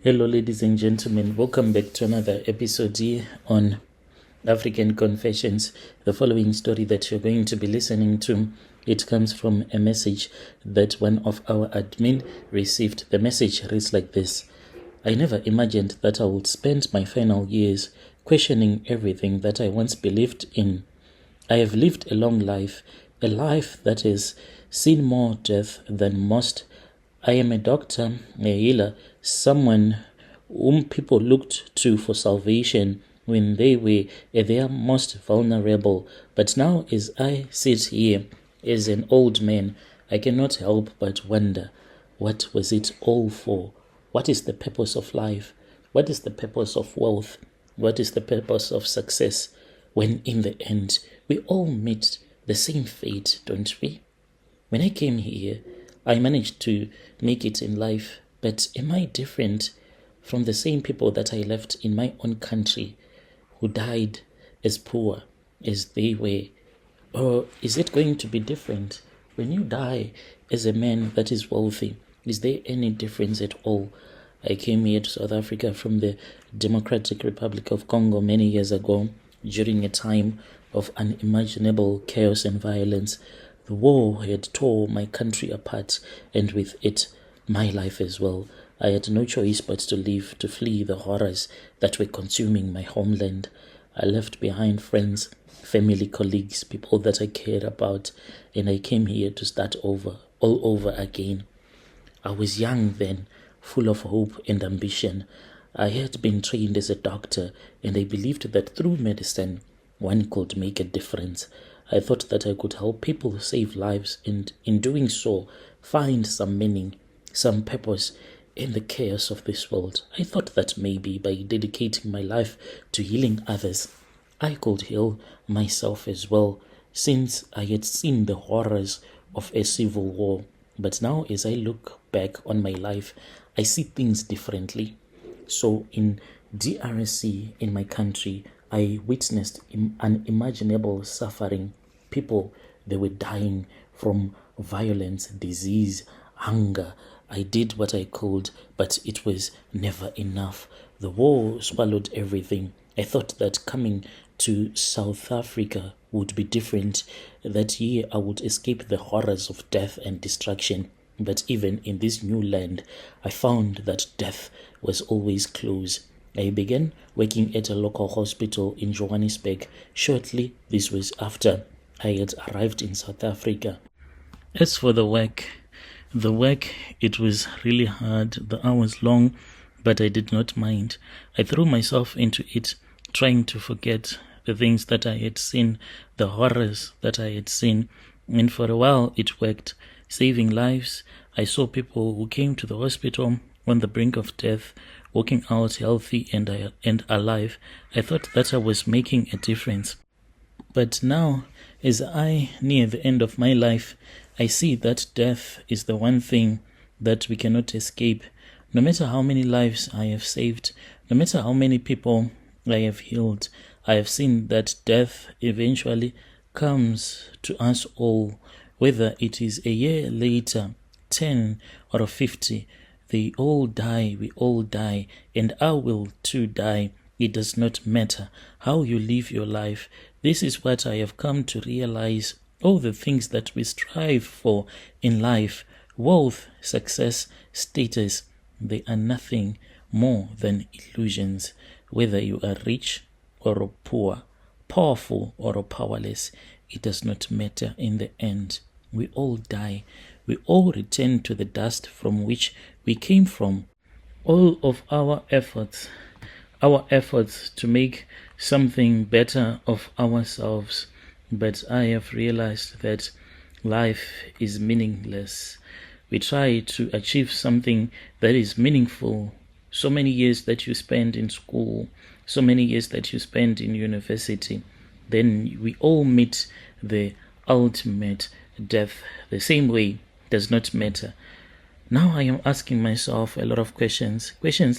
Hello, ladies and gentlemen. Welcome back to another episode here on African Confessions. The following story that you're going to be listening to, it comes from a message that one of our admin received. The message reads like this: I never imagined that I would spend my final years questioning everything that I once believed in. I have lived a long life, a life that has seen more death than most. I am a doctor, a healer, someone whom people looked to for salvation when they were at their most vulnerable. But now, as I sit here as an old man, I cannot help but wonder, what was it all for? What is the purpose of life? What is the purpose of wealth? What is the purpose of success? When in the end, we all meet the same fate, don't we? When I came here, I managed to make it in life, but am I different from the same people that I left in my own country who died as poor as they were? Or is it going to be different when you die as a man that is wealthy? Is there any difference at all? I came here to South Africa from the Democratic Republic of Congo many years ago during a time of unimaginable chaos and violence. The war had torn my country apart, and with it, my life as well. I had no choice but to leave, to flee the horrors that were consuming my homeland. I left behind friends, family, colleagues, people that I cared about, and I came here to start over, all over again. I was young then, full of hope and ambition. I had been trained as a doctor, and I believed that through medicine, one could make a difference. I thought that I could help people save lives, and in doing so, find some meaning, some purpose in the chaos of this world. I thought that maybe by dedicating my life to healing others, I could heal myself as well, since I had seen the horrors of a civil war. But now, as I look back on my life, I see things differently. So in DRC, in my country, I witnessed unimaginable suffering. People, they were dying from violence, disease, hunger. I did what I could, but it was never enough. The war swallowed everything. I thought that coming to South Africa would be different, that here I would escape the horrors of death and destruction. But even in this new land, I found that death was always close. I began working at a local hospital in Johannesburg. Shortly, this was after I had arrived in South Africa. As for the work, it was really hard. The hours long, but I did not mind. I threw myself into it, trying to forget the things that I had seen, the horrors that I had seen. And for a while, it worked, saving lives. I saw people who came to the hospital on the brink of death, walking out healthy and alive. I thought that I was making a difference. But now, as I near the end of my life, I see that death is the one thing that we cannot escape. No matter how many lives I have saved, no matter how many people I have healed, I have seen that death eventually comes to us all, whether it is a year later, 10 or 50. They all die, we all die, and I will too die. It does not matter how you live your life. This is what I have come to realize. All the things that we strive for in life, wealth, success, status, they are nothing more than illusions. Whether you are rich or poor, powerful or powerless, it does not matter in the end. We all die. We all return to the dust from which we came from. All of our efforts to make something better of ourselves. But I have realized that life is meaningless. We try to achieve something that is meaningful. So many years that you spend in school, so many years that you spend in university, then we all meet the ultimate death the same way. Does not matter. Now I am asking myself a lot of questions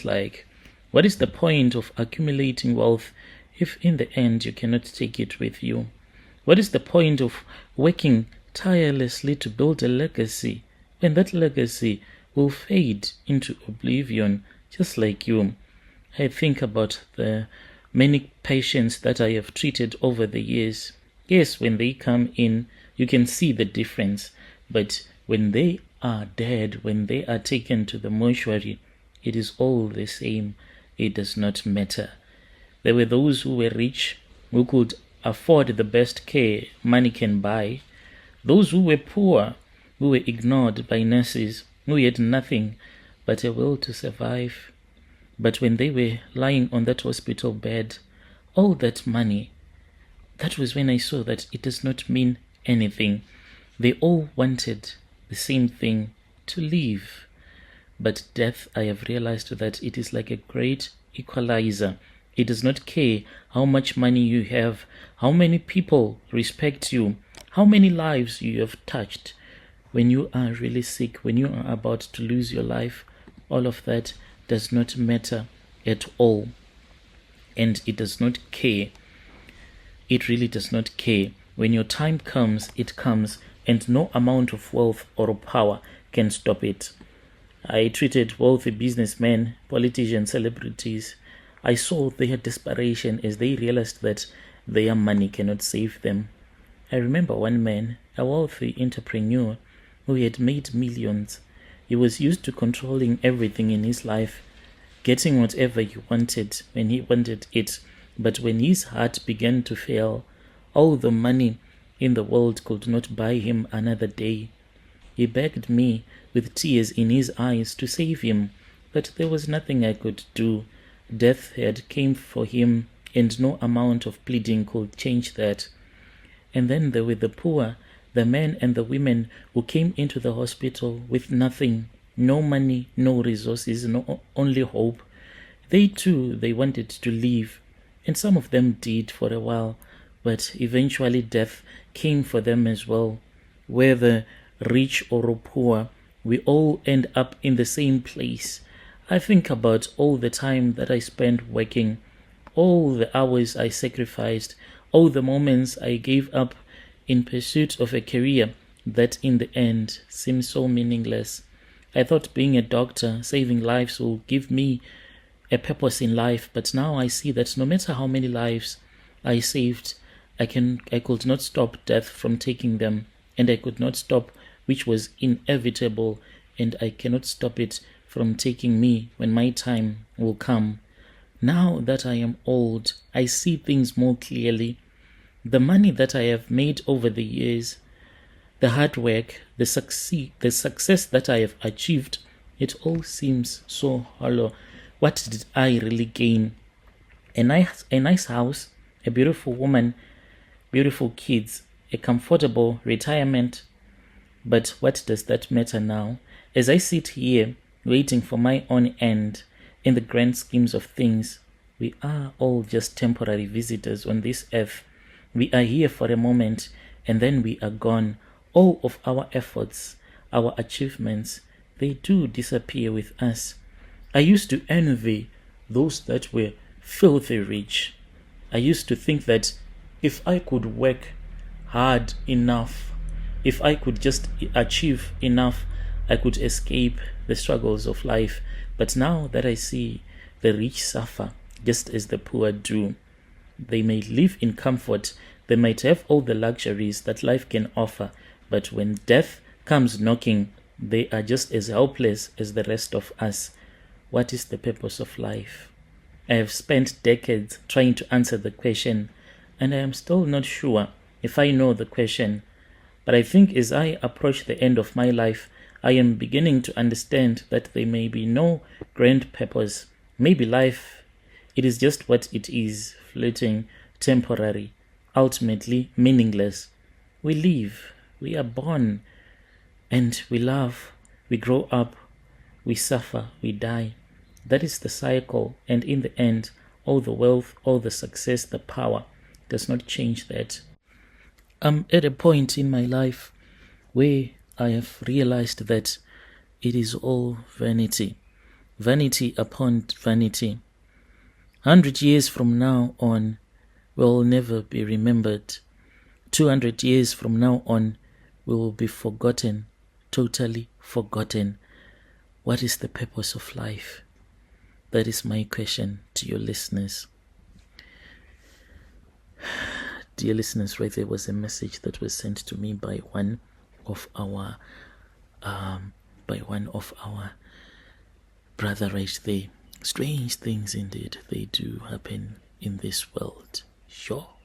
like, what is the point of accumulating wealth if in the end you cannot take it with you? What is the point of working tirelessly to build a legacy when that legacy will fade into oblivion just like you. I think about the many patients that I have treated over the years. Yes, when they come in, you can see the difference. But when they are dead, when they are taken to the mortuary, it is all the same. It does not matter. There were those who were rich, who could afford the best care money can buy. Those who were poor, who were ignored by nurses, who had nothing but a will to survive. But when they were lying on that hospital bed, all that money, that was when I saw that it does not mean anything. They all wanted the same thing, to live. But death, I have realized that it is like a great equalizer. It does not care how much money you have, how many people respect you, how many lives you have touched. When you are really sick, when you are about to lose your life, all of that does not matter at all. And it does not care. It really does not care. When your time comes, it comes, and no amount of wealth or power can stop it. I treated wealthy businessmen, politicians, celebrities. I saw their desperation as they realized that their money cannot save them. I remember one man, a wealthy entrepreneur who had made millions. He was used to controlling everything in his life, getting whatever he wanted when he wanted it. But when his heart began to fail, all the money in the world could not buy him another day. He begged me with tears in his eyes to save him, but there was nothing I could do. Death had come for him, and no amount of pleading could change that. And then there were the poor, the men and the women who came into the hospital with nothing, no money, no resources, no only hope. They too, they wanted to leave, and some of them did for a while, but eventually death came for them as well. Whether rich or poor, we all end up in the same place. I think about all the time that I spent working, all the hours I sacrificed, all the moments I gave up in pursuit of a career that in the end seems so meaningless. I thought being a doctor, saving lives, will give me a purpose in life, but now I see that no matter how many lives I saved, I could not stop death from taking them, and I could not stop which was inevitable, and I cannot stop it from taking me when my time will come. Now that I am old, I see things more clearly. The money that I have made over the years, the hard work, the success that I have achieved, it all seems so hollow. What did I really gain? A nice house, a beautiful woman, beautiful kids, a comfortable retirement. But what does that matter now? As I sit here, waiting for my own end, in the grand schemes of things, we are all just temporary visitors on this earth. We are here for a moment, and then we are gone. All of our efforts, our achievements, they do disappear with us. I used to envy those that were filthy rich. I used to think that if I could work hard enough, if I could just achieve enough, I could escape the struggles of life. But now that I see the rich suffer just as the poor do, they may live in comfort, they might have all the luxuries that life can offer, but when death comes knocking, they are just as helpless as the rest of us. What is the purpose of life? I have spent decades trying to answer the question, and I am still not sure if I know the question. But I think as I approach the end of my life, I am beginning to understand that there may be no grand purpose. Maybe life, it is just what it is, fleeting, temporary, ultimately meaningless. We live, we are born, and we love, we grow up, we suffer, we die. That is the cycle, and in the end, all the wealth, all the success, the power does not change that. I'm at a point in my life where I have realized that it is all vanity. Vanity upon vanity. 100 years from now on, we'll never be remembered. 200 years from now on, we will be forgotten, totally forgotten. What is the purpose of life? That is my question to your listeners. Dear listeners, right there was a message that was sent to me by one of our brother right there. Strange things indeed, they do happen in this world. Sure.